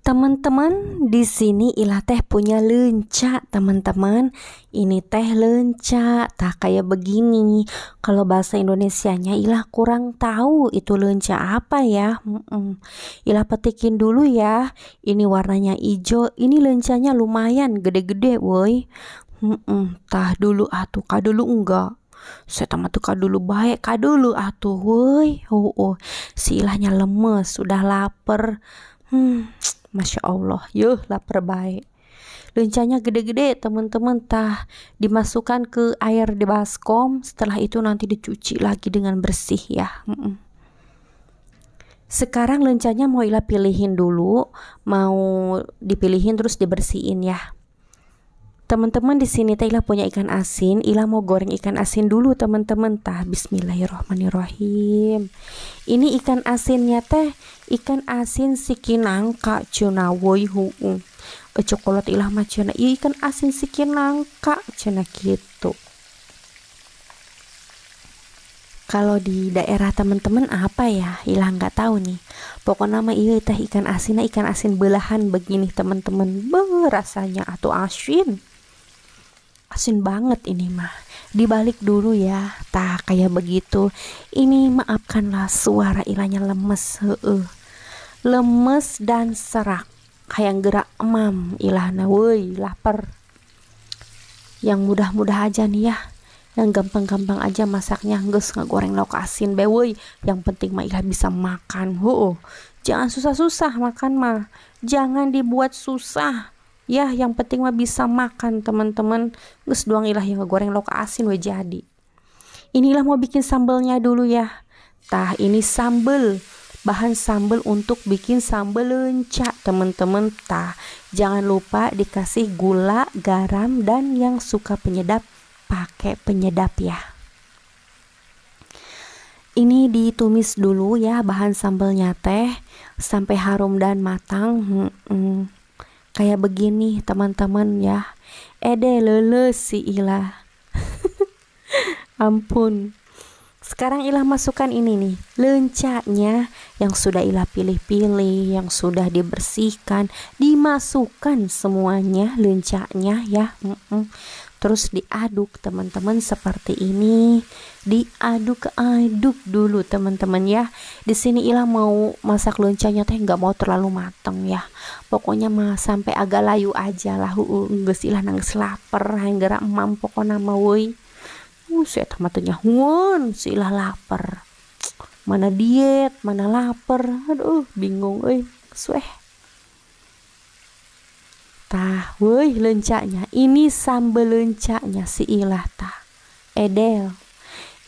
Teman-teman, di sini Ila teh punya lenca, teman-teman. Ini teh lenca, tak kayak begini. Kalau bahasa Indonesianya Ila kurang tahu itu lenca apa ya. Ila petikin dulu ya. Ini warnanya hijau. Ini lencanya lumayan gede-gede, woi. Tah dulu atuh, kak dulu enggak. Saya tamat tuh kak dulu baik, kak dulu atuh, woi. Si Ilahnya lemes, sudah lapar. Masya Allah, yuh lapar baik. Lencanya gede-gede teman-teman, tah dimasukkan ke air di baskom. Setelah itu nanti dicuci lagi dengan bersih ya. Sekarang lencanya mau Ila pilihin dulu, mau dipilihin terus dibersihin ya. Teman-teman, di sini teh Ila punya ikan asin. Ila mau goreng ikan asin dulu teman-teman, tah bismillahirrohmanirrohim. Ini ikan asinnya teh ikan asin sikinangka cenah woi cokolot Ilah mah cenah ikan asin sikinangka cenah gitu. Kalau di daerah teman-teman apa ya, Ilah nggak tahu nih. Pokoknya mah iya teh ikan asin belahan begini teman-teman. Rasanya atau asin banget ini mah. Dibalik dulu ya, tah kayak begitu. Ini maafkanlah suara Ilahnya lemes, lemes dan serak kayak gerak emam Ilahna, woi lapar. Yang mudah-mudah aja nih ya, yang gampang-gampang aja masaknya, geus ngegoreng lauk asin be woi. Yang penting mah Ilah bisa makan. Jangan susah-susah makan mah, jangan dibuat susah ya. Yang penting mah bisa makan teman-teman. Geus doang Ilah yang ngegoreng lauk asin we jadi. Inilah mau bikin sambelnya dulu ya. Tah ini sambel, bahan sambel untuk bikin sambel lenca teman-teman. Tah jangan lupa dikasih gula, garam, dan yang suka penyedap pakai penyedap ya. Ini ditumis dulu ya bahan sambelnya teh sampai harum dan matang. Kayak begini teman-teman ya. Leles si Ilah. Ampun. Sekarang Ilah masukkan ini nih, lencanya yang sudah Ilah pilih-pilih, yang sudah dibersihkan, dimasukkan semuanya lencanya ya. Terus diaduk teman-teman seperti ini, diaduk-aduk dulu teman-teman ya. Di sini Ilah mau masak lencanya teh nggak mau terlalu mateng ya. Pokoknya mah sampai agak layu aja lah. Geus Ilah nangis lapar, hayang gerak emam pokoknya mah woi. Saya tamatnya huan, si Ilah lapar. Mana diet, mana lapar. Aduh, bingung euy. Sueh. Tah, woi lencanya. Ini sambal lencanya si Ilah tah. Edel.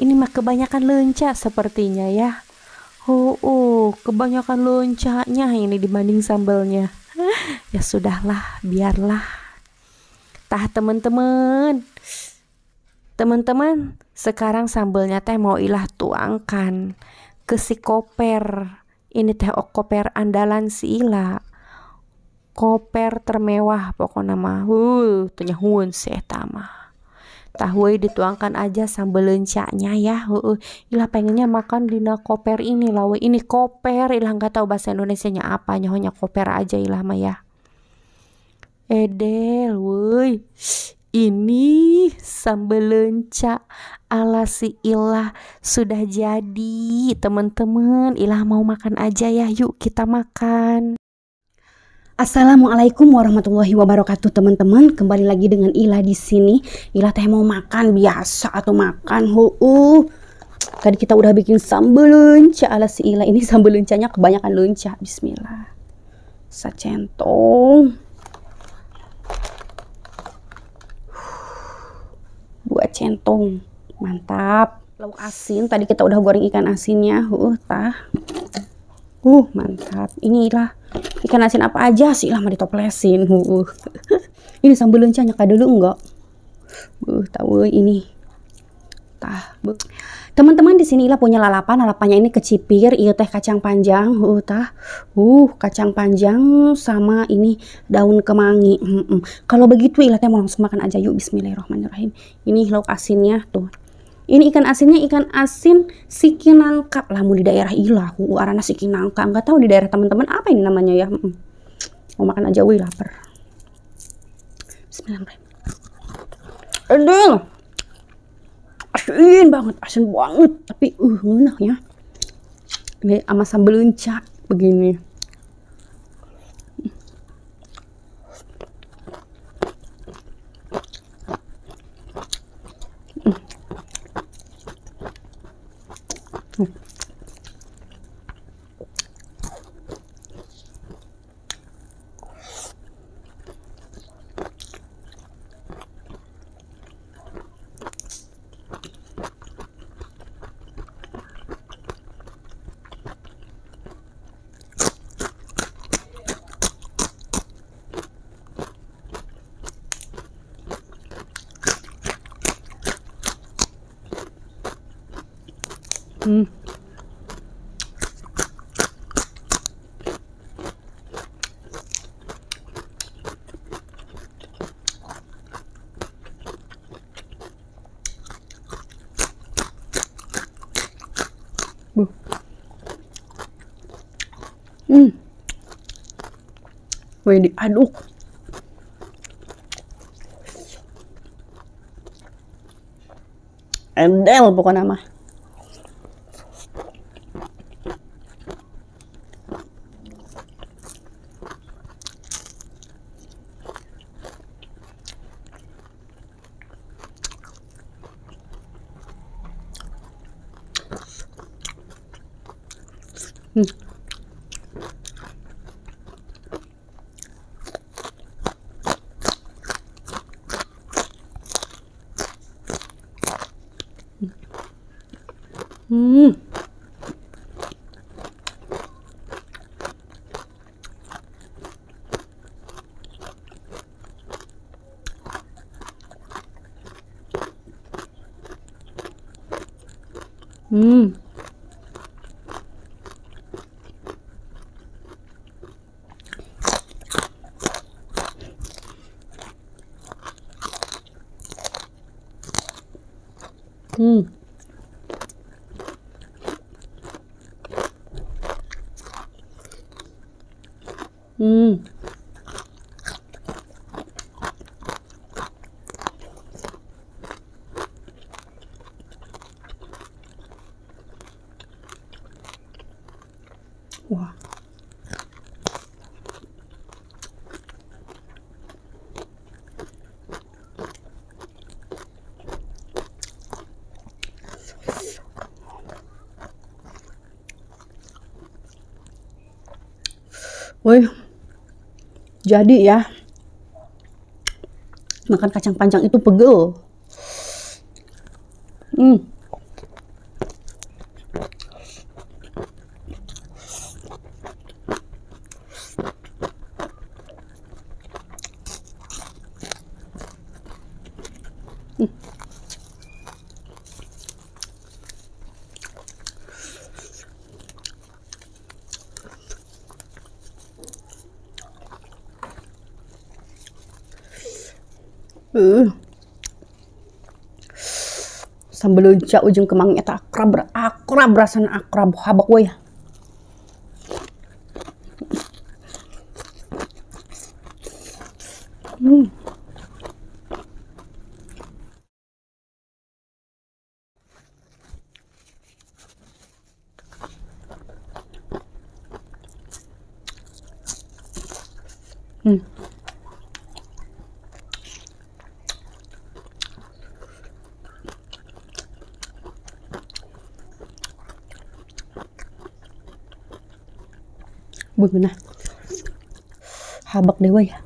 Ini mah kebanyakan lenca sepertinya ya. Kebanyakan lencanya ini dibanding sambalnya. Ya sudahlah, biarlah. Tah teman-teman, sekarang sambelnya teh mau Ilah tuangkan ke si koper. Ini teh koper andalan si Ilah. Koper termewah pokoknya mah. Tanya huun si eta mah. Tah we dituangkan aja sambel lencanya ya. Ilah pengennya makan dina koper ini lah we. Ini koper, Ilah nggak tahu bahasa Indonesianya apa, nyonya koper aja Ilah mah ya. Edel woi. Ini sambal lenca ala si Ilah sudah jadi teman-teman. Ilah mau makan aja ya, yuk kita makan. Assalamualaikum warahmatullahi wabarakatuh teman-teman. Kembali lagi dengan Ilah di sini. Ilah teh mau makan biasa atau makan. Tadi kita udah bikin sambal lenca ala si Ilah. Ini sambal lencanya kebanyakan lenca. Bismillah. Sacentong. 2 centong, mantap. Lauk asin, tadi kita udah goreng ikan asinnya. Mantap. Inilah ikan asin apa aja sih lah mah ditoplesin. Ini sambal lencanya kak dulu enggak? Tahu ini. Teman-teman, di sini Ilah punya lalapannya ini kecipir, iya teh kacang panjang, kacang panjang sama ini daun kemangi. Kalau begitu Ilah teh mau langsung makan aja yuk. Bismillahirrahmanirrahim. Ini lauk asinnya tuh. Ini ikan asinnya ikan asin sikinangka. Lamun di daerah Ilah, arana sikinangka. Enggak tahu di daerah teman-teman apa ini namanya ya. Mau makan aja, wih lapar. Bismillahirrahmanirrahim. Aduh, asin banget, tapi enak ya. Ini sama sambal lenca begini. Wih, diaduk. Endel pokoknya mah. Wah. Wih, jadi ya, makan kacang panjang itu pegel. Sambal lenca ujung kemangnya tak akrab rasanya akrab habak we. Beuna habak dewe ya.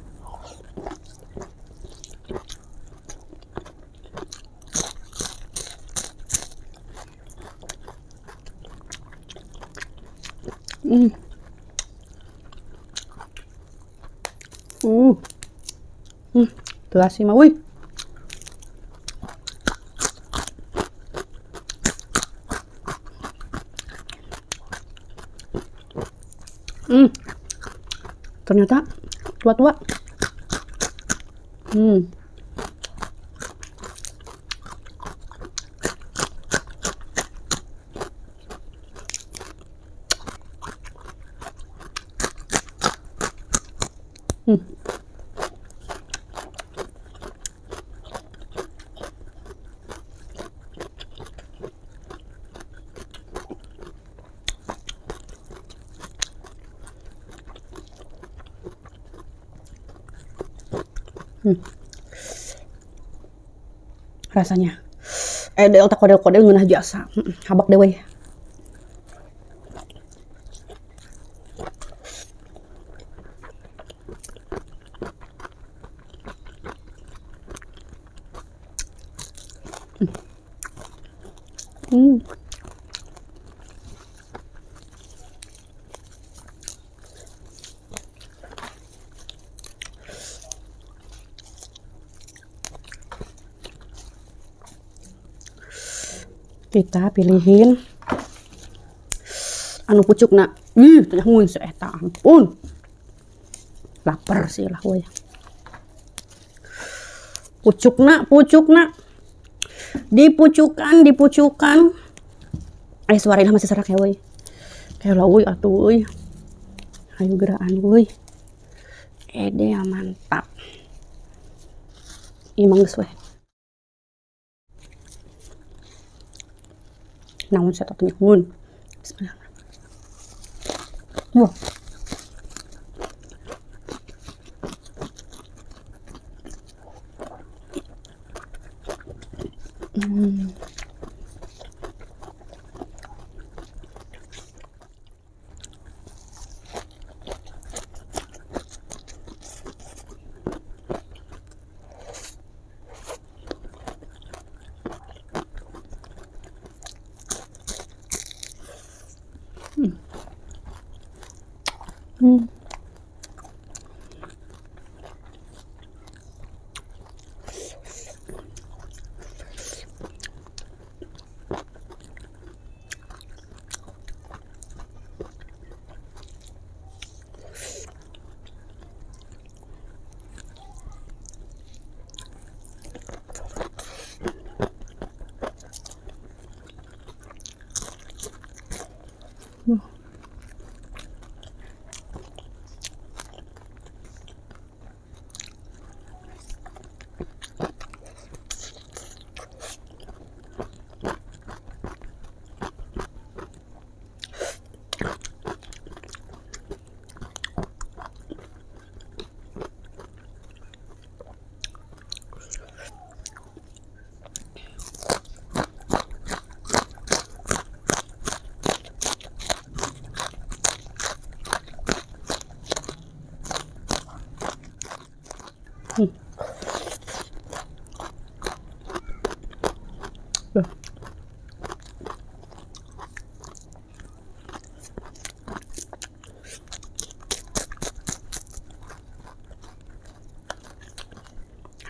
Telah sih mah wih. Ternyata tua-tua. Rasanya delta kode-kode ngeunah jasa. Habak deh we. Kita pilihin anu pucukna. Tanya mun eta ampun. Lapar sih lah we. Pucukna. Dipucukan. Suaranya masih serak ya we. Kayak lah we atuh we. Ayo gerakan we. Ede ya mantap. Imang geus we. Namun saya tak nyuhun. Bismillah. Wah.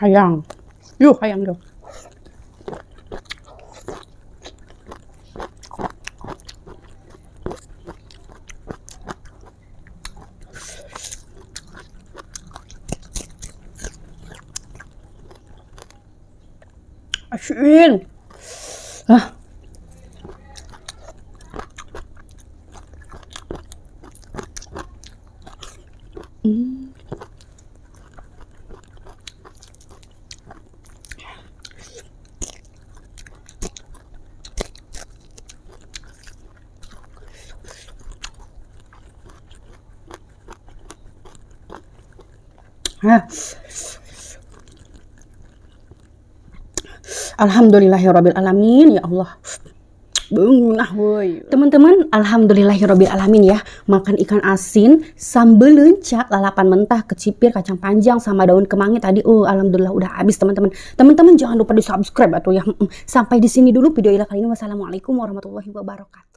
Hayang. Yuk, hayang dong. Asyik. Alhamdulillahirabbil alamin ya Allah. Beunah woi. Teman-teman, alhamdulillahirabbil alamin ya. Makan ikan asin, sambal leunca, lalapan mentah, kecipir, kacang panjang sama daun kemangi tadi. Alhamdulillah udah habis teman-teman. Teman-teman jangan lupa di-subscribe atuh ya. Sampai di sini dulu video ila kali ini. Wassalamualaikum warahmatullahi wabarakatuh.